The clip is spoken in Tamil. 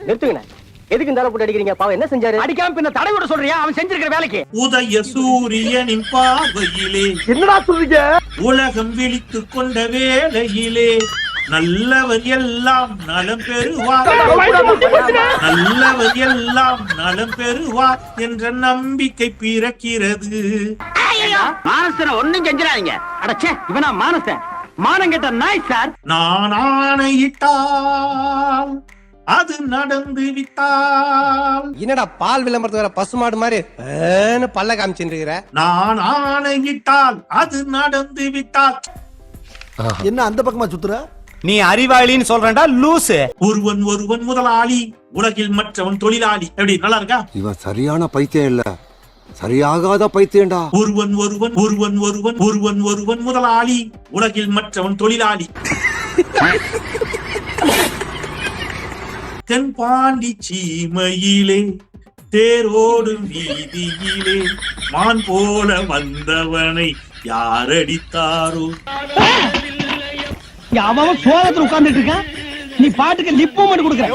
நிறுத்துங்க. எதுக்கு இந்த போட்டு அடிக்கிறீங்க? பாவம் என்ன செஞ்சாரு? அடிக்காம பின்ன தடை விட சொல்றியா? அவன் செஞ்சிருக்கிற வேலைக்கு. உதய சூரியனின் பார்வையிலே என்னடா சொல்றீங்க? உலகம் விழித்துக் கொண்ட வேளையிலே நல்லவர் எல்லாம் நலம் பெறுவார், நல்லவர் எல்லாம் நலம் பெறுவார் என்ற நம்பிக்கை பிறக்கிறது. மானசன ஒண்ணும் செஞ்சிடாதீங்க. அடச்சே, இவனா மானசன்? மானம் கெட்ட நாய் சார். நான் ஆணையிட்டால் அது நடந்து விட்டால். என்னடா பால் விளம்பரத்து வர பசுமாடு மாதிரி பல்ல காமிச்சுருக்கிற? நான் ஆணையிட்டால் அது நடந்து விட்டால். என்ன அந்த பக்கமா சுத்துற? நீ அறிவாளின்னு சொல்றா லூசு. ஒருவன் ஒருவன் முதலாளி, உலகில் மற்றவன் தொழிலாளி. எப்படி நல்லா இருக்கா? இவன் சரியான பைத்தியம் இல்ல, சரியாகாத பைத்தியம்டா. ஒருவன் ஒருவன் ஒருவன் ஒருவன் ஒருவன் ஒருவன் முதலாளி, உலகில் மற்றவன் தொழிலாளி. தென்பாண்டி சீமையிலே தேரோடும் வீதியிலே மான் போல வந்தவனை யாரடித்தாரோ? அவன் சோகத்துல உட்கார்ந்துட்டு இருக்கான், நீ பாட்டுக்கு லிப்பு மட்டும் கொடுக்குற.